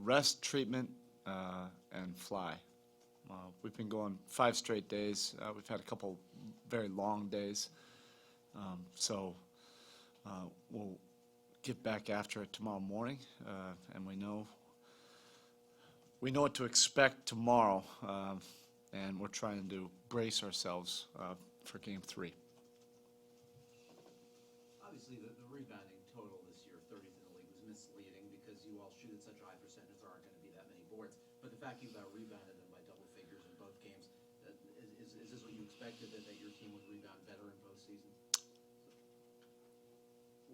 Rest, treatment, and fly. We've been going 5 straight days. We've had a couple very long days. We'll get back after it tomorrow morning, and we know what to expect tomorrow, and we're trying to brace ourselves for Game 3. Obviously, the rebounding total this year, 30th in the league, was misleading because you all shoot at such a high percentage, there aren't going to be that many boards. But the fact you've rebounded them by double figures in both games, is this what you expected, that your team would rebound better in postseason?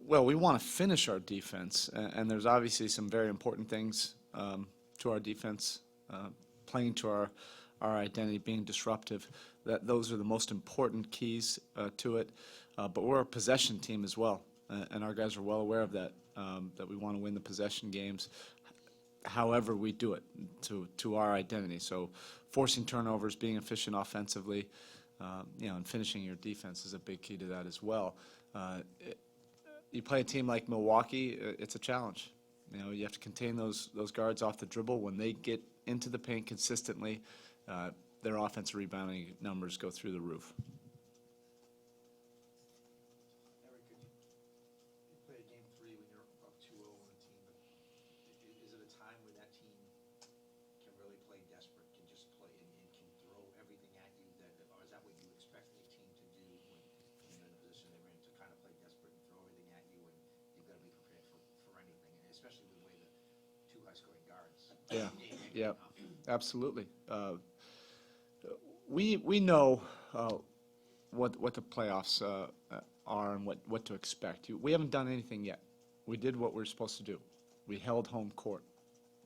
Well, we want to finish our defense, and there's obviously some very important things to our defense, playing to our identity, being disruptive. Those are the most important keys to it. But we're a possession team as well, and our guys are well aware of that, that we want to win the possession games however we do it, to our identity. So forcing turnovers, being efficient offensively, and finishing your defense is a big key to that as well. You play a team like Milwaukee, it's a challenge. You have to contain those guards off the dribble. When they get into the paint consistently, their offensive rebounding numbers go through the roof. Erik, you play a Game 3 when you're up 2-0 on a team, but is it a time where that team can really play desperate, can just play and can throw everything at you, or is that what you expect a team to do when you're in the position they're in, to kind of play desperate and throw everything at you, and you've got to be prepared for anything, and especially with the way the two high-scoring guards. Yeah, absolutely. We know what the playoffs are and what to expect. We haven't done anything yet. We did what we're supposed to do. We held home court.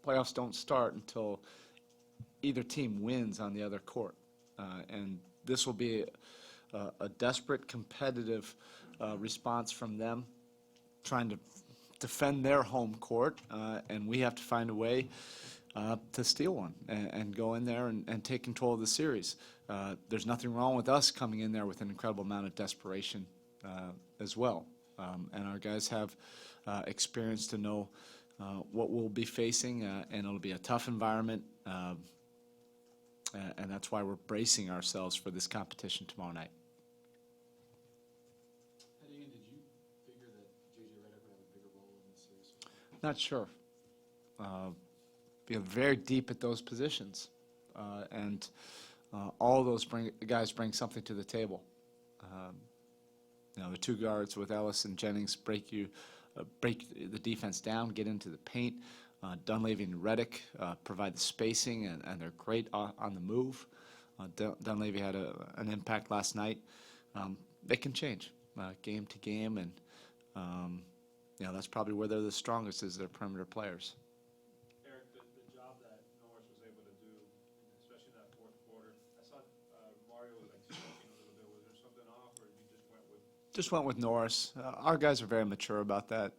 Playoffs don't start until either team wins on the other court, and this will be a desperate, competitive response from them, trying to defend their home court, and we have to find a way to steal one and go in there and take control of the series. There's nothing wrong with us coming in there with an incredible amount of desperation as well. And our guys have experience to know what we'll be facing, and it'll be a tough environment, and that's why we're bracing ourselves for this competition tomorrow night. Heading in, did you figure that J.J. Redick would have a bigger role in this series? Not sure. Be very deep at those positions, and all those guys bring something to the table. The two guards with Ellis and Jennings break the defense down, get into the paint. Dunleavy and Redick provide the spacing, and they're great on the move. Dunleavy had an impact last night. They can change game to game, and that's probably where they're the strongest, is their perimeter players. Erik, the job that Norris was able to do, especially in that fourth quarter, I saw Mario was like smoking a little bit. Was there something off, or you just went with? Just went with Norris. Our guys are very mature about that.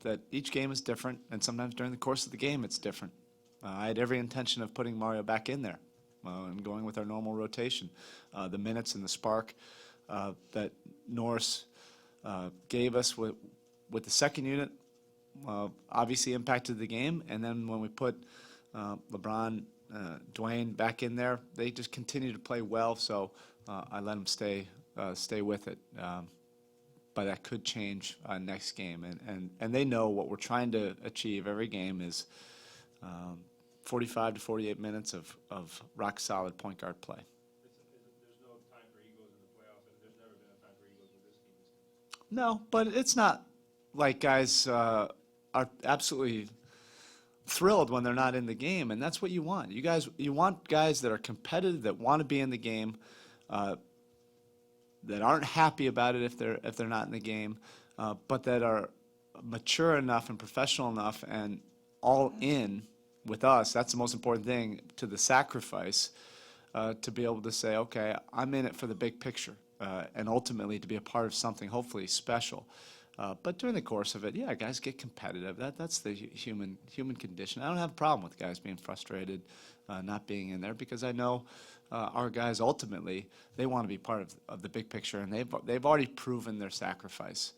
That each game is different, and sometimes during the course of the game it's different. I had every intention of putting Mario back in there and going with our normal rotation. The minutes and the spark that Norris gave us with the second unit obviously impacted the game, and then when we put LeBron, Dwayne back in there, they just continue to play well, so I let them stay with it. But that could change next game, and they know what we're trying to achieve every game is 45 to 48 minutes of rock-solid point guard play. There's no time for egos in the playoffs, and there's never been a time for egos with this team. No, but it's not like guys are absolutely thrilled when they're not in the game, and that's what you want. You want guys that are competitive, that want to be in the game, that aren't happy about it if they're not in the game, but that are mature enough and professional enough and all in with us. That's the most important thing, to the sacrifice, to be able to say, okay, I'm in it for the big picture, and ultimately to be a part of something hopefully special. But during the course of it, yeah, guys get competitive. That's the human condition. I don't have a problem with guys being frustrated, not being in there, because I know our guys ultimately, they want to be part of the big picture, and they've already proven their sacrifice.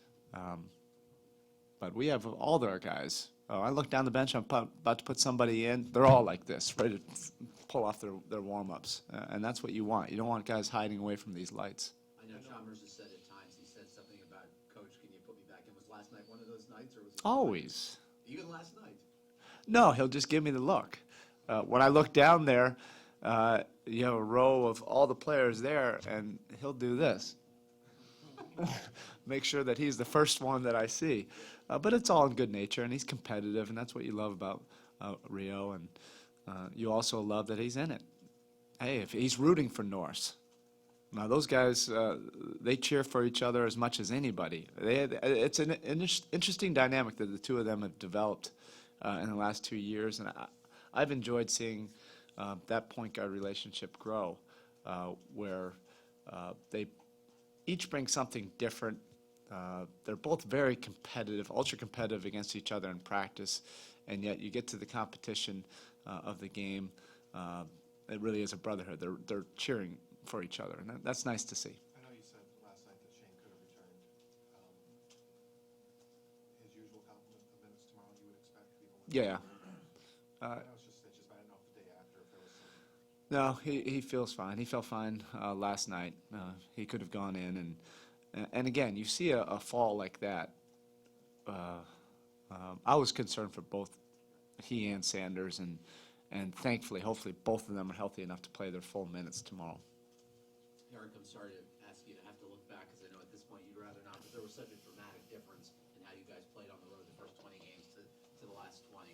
But we have all of our guys Oh, I look down the bench, about to put somebody in, they're all like this, ready to pull off their warm-ups. And that's what you want. You don't want guys hiding away from these lights. I know Chalmers has said at times, he said something about, Coach, can you put me back in? Was last night one of those nights, or was it? Always. Even last night? No, he'll just give me the look. When I look down there, you have a row of all the players there, and he'll do this. Make sure that he's the first one that I see. But it's all in good nature, and he's competitive, and that's what you love about Rio. And you also love that he's in it. Hey, if he's rooting for Norse. Now, those guys, they cheer for each other as much as anybody. It's an interesting dynamic that the two of them have developed in the last 2 years, and I've enjoyed seeing that point guard relationship grow, where they each bring something different. They're both very competitive, ultra competitive against each other in practice, and yet you get to the competition of the game. It really is a brotherhood. They're cheering for each other, and that's nice to see. I know you said last night that Shane could have returned his usual complement of minutes tomorrow. You would expect even with Yeah. I know it's just I didn't know if the day after if there was some. No, he feels fine. He felt fine last night. He could have gone in, and again, you see a fall like that. I was concerned for both he and Sanders, and thankfully, hopefully, both of them are healthy enough to play their full minutes tomorrow. Eric, I'm sorry to ask you to have to look back, because I know at this point you'd rather not, but there was such a dramatic difference in how you guys played on the road the first 20 games to the last 20.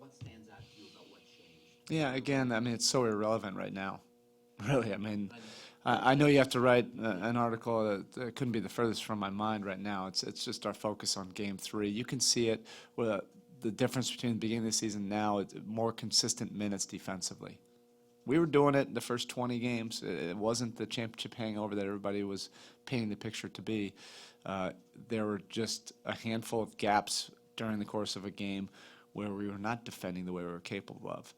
What stands out to you about what changed? Yeah, again, I mean, it's so irrelevant right now. Really, I mean, I know you have to write an article that couldn't be the furthest from my mind right now. It's just our focus on Game 3. You can see it with the difference between the beginning of the season now. It's more consistent minutes defensively. We were doing it in the first 20 games. It wasn't the championship hangover that everybody was painting the picture to be. There were just a handful of gaps during the course of a game where we were not defending the way we were capable of.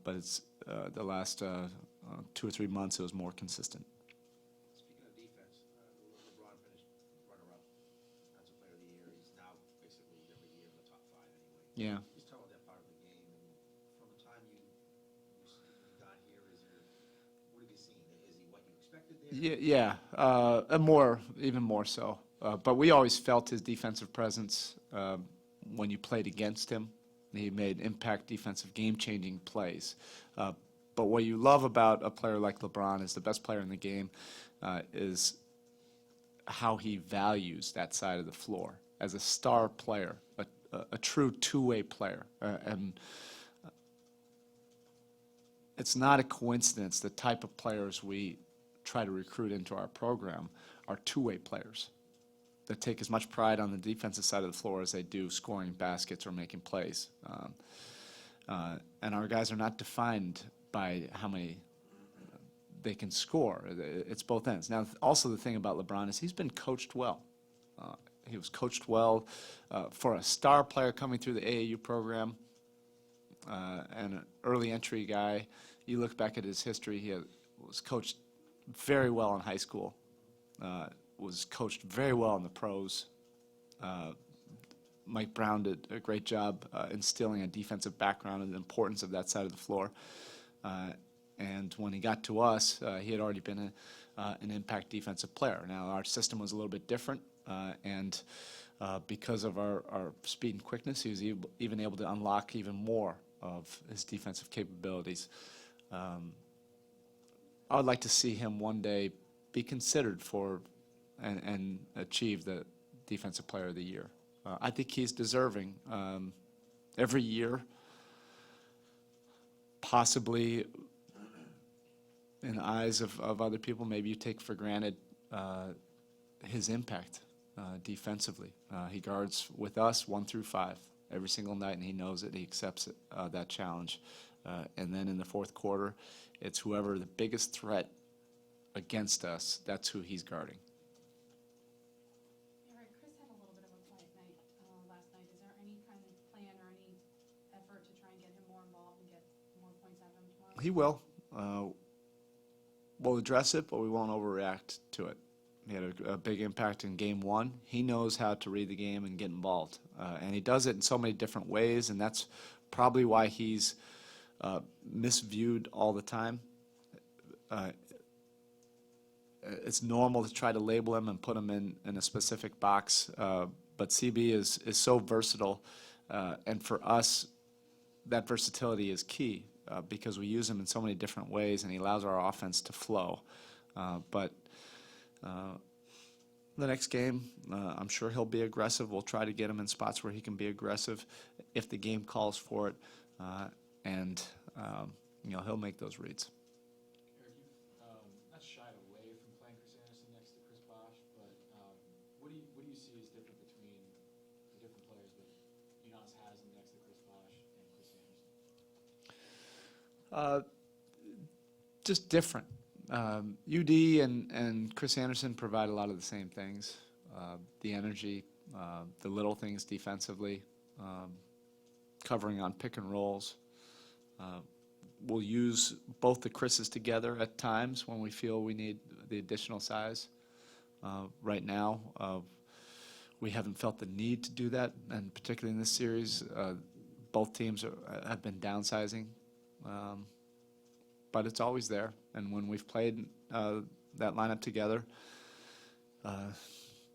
But it's the last 2 or 3 months, it was more consistent. Speaking of defense, LeBron finished runner-up Defensive Player of the Year. He's now basically every year in the top 5 anyway. Yeah. Just talk about that part of the game, and from the time you got here, what have you seen? Is he what you expected there? Yeah, even more so. But we always felt his defensive presence when you played against him. He made impact defensive game-changing plays. But what you love about a player like LeBron is the best player in the game is how he values that side of the floor as a star player, a true two-way player. And it's not a coincidence the type of players we try to recruit into our program are two-way players that take as much pride on the defensive side of the floor as they do scoring baskets or making plays. And our guys are not defined by how many they can score. It's both ends. Now, also the thing about LeBron is he's been coached well. He was coached well for a star player coming through the AAU program and an early entry guy. You look back at his history, he was coached very well in high school, was coached very well in the pros. Mike Brown did a great job instilling a defensive background and the importance of that side of the floor. And when he got to us, he had already been an impact defensive player. Now, our system was a little bit different, and because of our speed and quickness, he was even able to unlock even more of his defensive capabilities. I would like to see him one day be considered for and achieve the Defensive Player of the Year. I think he's deserving. Every year, possibly in the eyes of other people, maybe you take for granted his impact defensively. He guards with us 1 through 5 every single night, and he knows it. He accepts it, that challenge. And then in the fourth quarter, it's whoever the biggest threat against us, that's who he's guarding. Eric, Chris had a little bit of a quiet night last night. Is there any kind of plan or any effort to try and get him more involved and get more points out of him tomorrow? He will. We'll address it, but we won't overreact to it. He had a big impact in game one. He knows how to read the game and get involved. And he does it in so many different ways, and that's probably why he's misviewed all the time. It's normal to try to label him and put him in a specific box, but CB is so versatile, and for us, that versatility is key because we use him in so many different ways, and he allows our offense to flow. But the next game, I'm sure he'll be aggressive. We'll try to get him in spots where he can be aggressive if the game calls for it, and he'll make those reads. Erik, you've not shied away from playing Chris Anderson next to Chris Bosh, but what do you see as different between the different players that UNOS has next to Chris Bosh and Chris Anderson? Just different. UD and Chris Anderson provide a lot of the same things, the energy, the little things defensively, covering on pick and rolls. We'll use both the Chris's together at times when we feel we need the additional size. Right now, we haven't felt the need to do that, and particularly in this series, both teams have been downsizing. But it's always there, and when we've played that lineup together,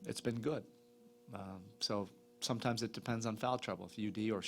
it's been good. So sometimes it depends on foul trouble. If UD or